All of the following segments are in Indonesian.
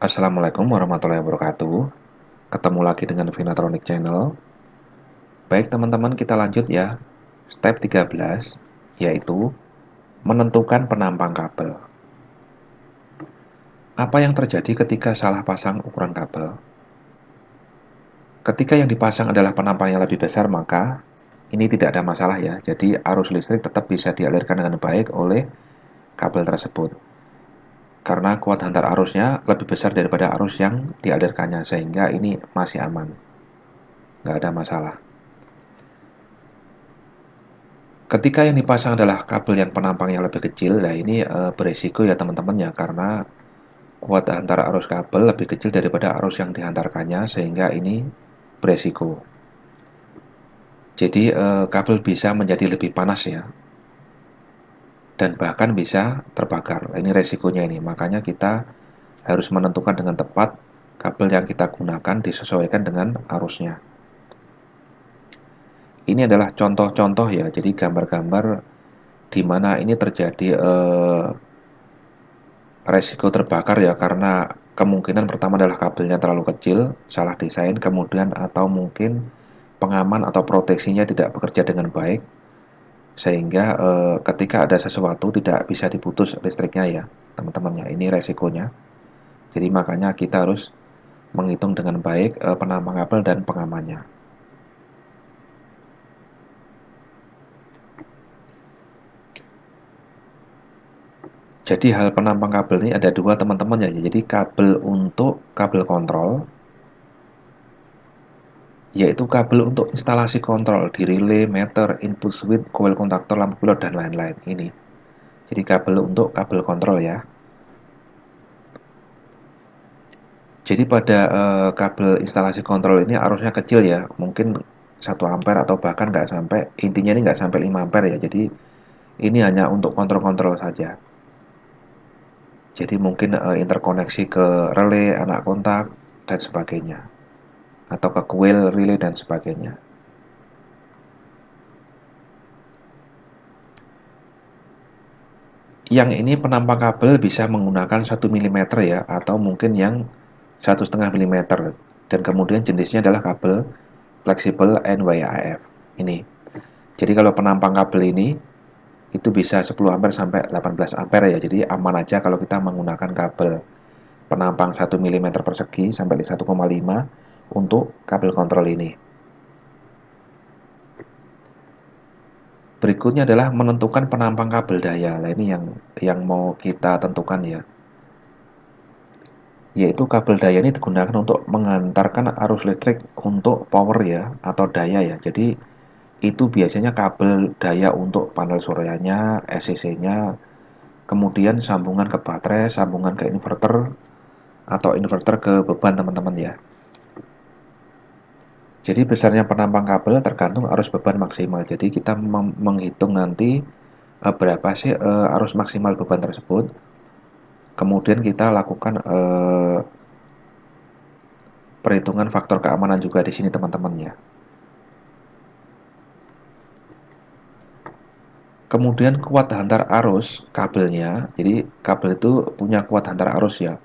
Assalamualaikum warahmatullahi wabarakatuh. Ketemu lagi dengan Vinatronic Channel. Baik teman-teman, kita lanjut ya. Step 13, yaitu menentukan penampang kabel. Apa yang terjadi ketika salah pasang ukuran kabel? Ketika yang dipasang adalah penampang yang lebih besar, maka ini tidak ada masalah ya. Jadi arus listrik tetap bisa dialirkan dengan baik oleh kabel tersebut. Karena kuat hantar arusnya lebih besar daripada arus yang dialirkannya, sehingga ini masih aman. Nggak ada masalah. Ketika yang dipasang adalah kabel yang penampangnya lebih kecil, nah ini beresiko ya teman-teman ya, karena kuat antara arus kabel lebih kecil daripada arus yang dihantarkannya, sehingga ini beresiko. Jadi kabel bisa menjadi lebih panas ya, dan bahkan bisa terbakar. Ini resikonya ini, makanya kita harus menentukan dengan tepat kabel yang kita gunakan disesuaikan dengan arusnya. Ini adalah contoh-contoh ya, jadi gambar-gambar di mana ini terjadi resiko terbakar ya, karena kemungkinan pertama adalah kabelnya terlalu kecil, salah desain, kemudian atau mungkin pengaman atau proteksinya tidak bekerja dengan baik, sehingga ketika ada sesuatu tidak bisa diputus listriknya ya teman-teman ya, ini resikonya. Jadi makanya kita harus menghitung dengan baik penampang kabel dan pengamannya. Jadi hal penampang kabel ini ada dua teman-teman ya, jadi kabel untuk kabel kontrol, yaitu kabel untuk instalasi kontrol di relay, meter, input switch, coil kontaktor, lampu pilot, dan lain-lain. Ini jadi kabel untuk kabel kontrol ya. Jadi pada kabel instalasi kontrol ini arusnya kecil ya, mungkin 1 ampere atau bahkan nggak sampai, intinya ini nggak sampai 5 ampere ya. Jadi ini hanya untuk kontrol-kontrol saja. Jadi mungkin interkoneksi ke relay, anak kontak, dan sebagainya, atau ke coil, relay, dan sebagainya. Yang ini penampang kabel bisa menggunakan 1 mm ya, atau mungkin yang 1,5 mm, dan kemudian jenisnya adalah kabel fleksibel NYAF ini. Jadi kalau penampang kabel ini itu bisa 10 ampere sampai 18 ampere ya, jadi aman aja kalau kita menggunakan kabel penampang 1 mm persegi sampai 1,5 untuk kabel kontrol ini. Berikutnya adalah menentukan penampang kabel daya. Nah ini yang mau kita tentukan ya, yaitu kabel daya ini digunakan untuk mengantarkan arus listrik untuk power ya, atau daya ya. Jadi itu biasanya kabel daya untuk panel suryanya, SCC-nya, kemudian sambungan ke baterai, sambungan ke inverter, atau inverter ke beban teman-teman ya. Jadi besarnya penampang kabel tergantung arus beban maksimal. Jadi kita menghitung nanti berapa sih arus maksimal beban tersebut. Kemudian kita lakukan perhitungan faktor keamanan juga di sini teman-teman ya. Kemudian kuat hantar arus kabelnya. Jadi kabel itu punya kuat hantar arus ya,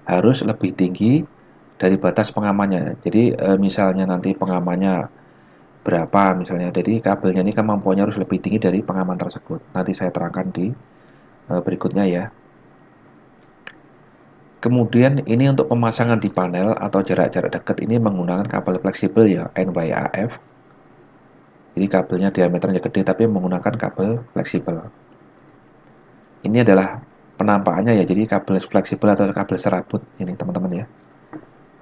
harus lebih tinggi dari batas pengamannya. Jadi misalnya nanti pengamannya berapa misalnya, jadi kabelnya ini kemampuannya harus lebih tinggi dari pengaman tersebut. Nanti saya terangkan di berikutnya ya. Kemudian ini untuk pemasangan di panel atau jarak-jarak dekat ini menggunakan kabel fleksibel ya, NYAF. Jadi kabelnya diameternya gede tapi menggunakan kabel fleksibel. Ini adalah penampakannya ya, jadi kabel fleksibel atau kabel serabut ini teman-teman ya.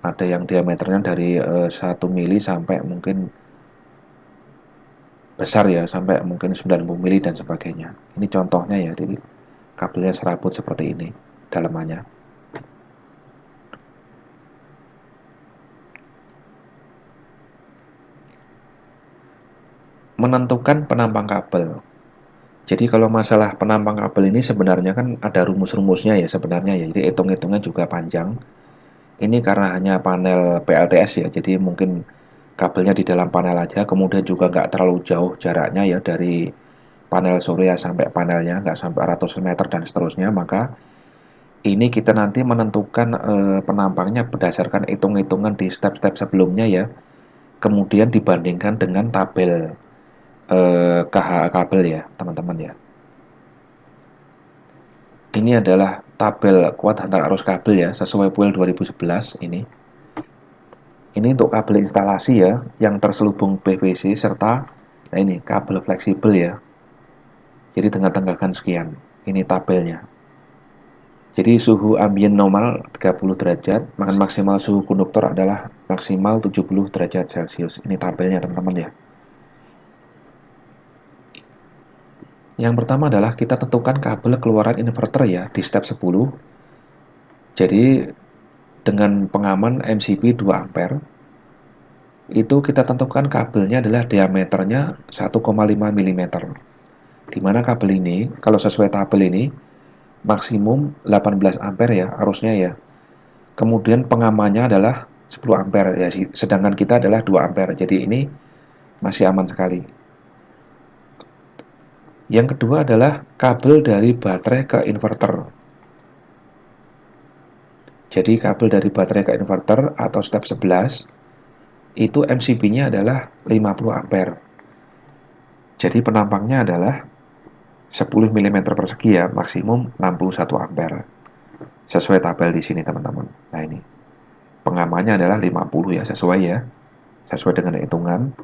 Ada yang diameternya dari 1 mili sampai mungkin besar ya, sampai mungkin 90 mili dan sebagainya. Ini contohnya ya, jadi kabelnya serabut seperti ini dalamannya. Menentukan penampang kabel. Jadi kalau masalah penampang kabel ini sebenarnya kan ada rumus-rumusnya ya sebenarnya ya. Jadi hitung-hitungnya juga panjang. Ini karena hanya panel PLTS ya, jadi mungkin kabelnya di dalam panel aja, kemudian juga nggak terlalu jauh jaraknya ya dari panel surya sampai panelnya, nggak sampai ratusan meter dan seterusnya, maka Ini kita nanti menentukan penampangnya berdasarkan hitung-hitungan di step-step sebelumnya ya. Kemudian dibandingkan dengan tabel KH kabel ya, teman-teman ya. Ini adalah tabel kuat antar arus kabel ya, sesuai PUL 2011 ini. Ini untuk kabel instalasi ya, yang terselubung PVC serta nah ini kabel fleksibel ya. Jadi dengan tenggakan sekian. Ini tabelnya. Jadi suhu ambien normal 30 derajat, maksimal suhu konduktor adalah maksimal 70 derajat Celcius. Ini tabelnya teman-teman ya. Yang pertama adalah kita tentukan kabel keluaran inverter ya di step 10. Jadi dengan pengaman MCB 2 ampere, itu kita tentukan kabelnya adalah diameternya 1,5 mm. Dimana kabel ini, kalau sesuai tabel ini, maksimum 18 ampere ya arusnya ya. Kemudian pengamannya adalah 10 ampere ya, sedangkan kita adalah 2 ampere. Jadi ini masih aman sekali. Yang kedua adalah kabel dari baterai ke inverter. Jadi kabel dari baterai ke inverter atau step 11 itu MCB-nya adalah 50 ampere. Jadi penampangnya adalah 10 mm persegi ya, maksimum 61 ampere. Sesuai tabel di sini teman-teman. Nah ini pengamannya adalah 50 ya, sesuai ya, sesuai dengan hitungan.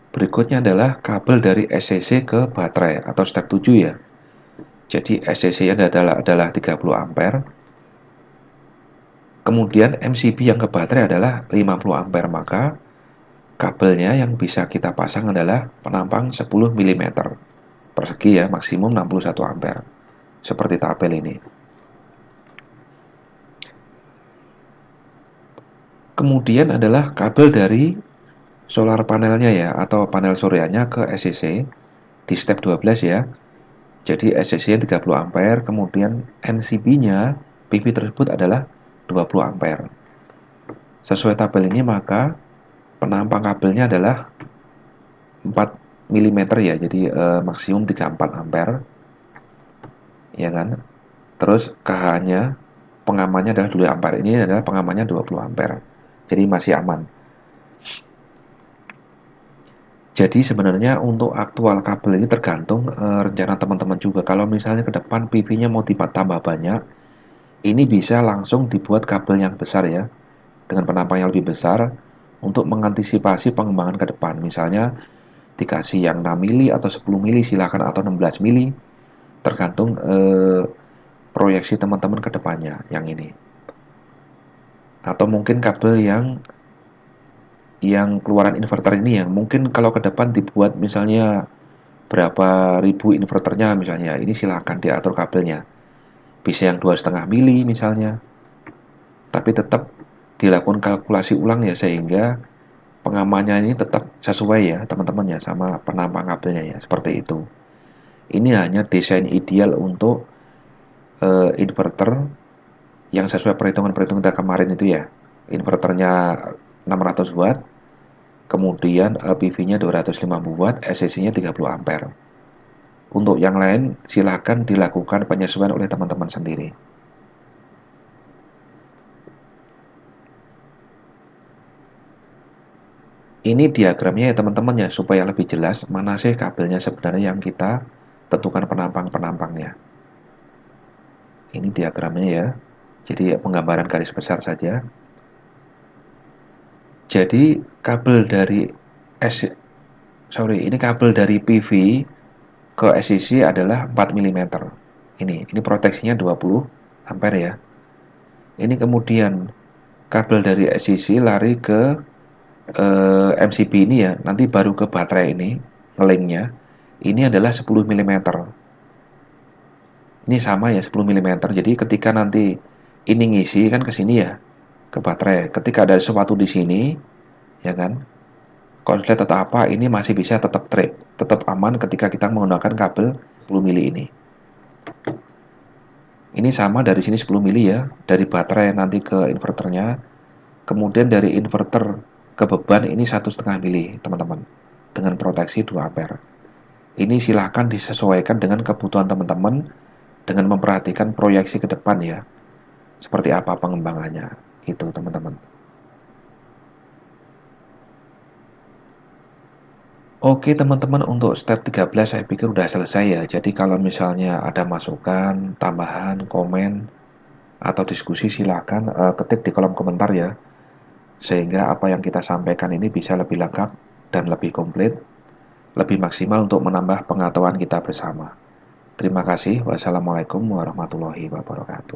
Berikutnya adalah kabel dari SCC ke baterai atau step 7 ya. Jadi SCC-nya adalah 30 ampere. Kemudian MCB yang ke baterai adalah 50 ampere, maka kabelnya yang bisa kita pasang adalah penampang 10 mm persegi ya, maksimum 61 ampere. Seperti tabel ini. Kemudian adalah kabel dari solar panelnya ya, atau panel suryanya ke SCC di step 12 ya. Jadi SCC-nya 30 ampere, kemudian MCB-nya PV tersebut adalah 20 ampere. Sesuai tabel ini maka penampang kabelnya adalah 4 mm ya, jadi maksimum 34 ampere ya kan. Terus KH-nya pengamannya adalah 2 ampere. Ini adalah pengamannya 20 ampere. Jadi masih aman. Jadi sebenarnya untuk aktual kabel ini tergantung rencana teman-teman juga. Kalau misalnya ke depan PV-nya mau tambah banyak, ini bisa langsung dibuat kabel yang besar ya, dengan penampang yang lebih besar untuk mengantisipasi pengembangan ke depan. Misalnya dikasih yang 6 mili atau 10 mili silakan, atau 16 mili, tergantung proyeksi teman-teman ke depannya yang ini. Atau mungkin kabel yang keluaran inverter ini ya, mungkin kalau ke depan dibuat misalnya berapa ribu inverternya misalnya, ini silakan diatur kabelnya. Bisa yang 2,5 mili misalnya. Tapi tetap dilakukan kalkulasi ulang ya, sehingga pengamannya ini tetap sesuai ya teman-teman ya, sama penampang kabelnya ya, seperti itu. Ini hanya desain ideal untuk inverter yang sesuai perhitungan-perhitungan kita kemarin itu ya. Inverternya 600 watt, kemudian PV-nya 250 watt, SCC-nya 30 ampere. Untuk yang lain silahkan dilakukan penyesuaian oleh teman-teman sendiri. Ini diagramnya ya teman-teman ya, supaya lebih jelas mana sih kabelnya sebenarnya yang kita tentukan penampang-penampangnya. Ini diagramnya ya, jadi penggambaran garis besar saja. Jadi kabel dari ini kabel dari PV ke SCC adalah 4 mm. Ini proteksinya 20 ampere ya. Ini kemudian kabel dari SCC lari ke MCB ini ya, nanti baru ke baterai ini ngelingnya. Ini adalah 10 mm. Ini sama ya, 10 mm. Jadi ketika nanti ini ngisi kan ke sini ya, ke baterai. Ketika ada sesuatu di sini, ya kan, konslet atau apa, ini masih bisa tetap trip, tetap aman ketika kita menggunakan kabel 10 mili ini. Ini sama dari sini 10 mili ya, dari baterai nanti ke inverternya. Kemudian dari inverter ke beban ini 1,5 mili, teman-teman, dengan proteksi 2 ampere. Ini silahkan disesuaikan dengan kebutuhan teman-teman dengan memperhatikan proyeksi ke depan ya, seperti apa pengembangannya, gitu teman-teman. Oke teman-teman, untuk step 13 saya pikir udah selesai ya. Jadi kalau misalnya ada masukan, tambahan, komen, atau diskusi silakan ketik di kolom komentar ya. Sehingga apa yang kita sampaikan ini bisa lebih lengkap dan lebih komplit, lebih maksimal untuk menambah pengetahuan kita bersama. Terima kasih. Wassalamualaikum warahmatullahi wabarakatuh.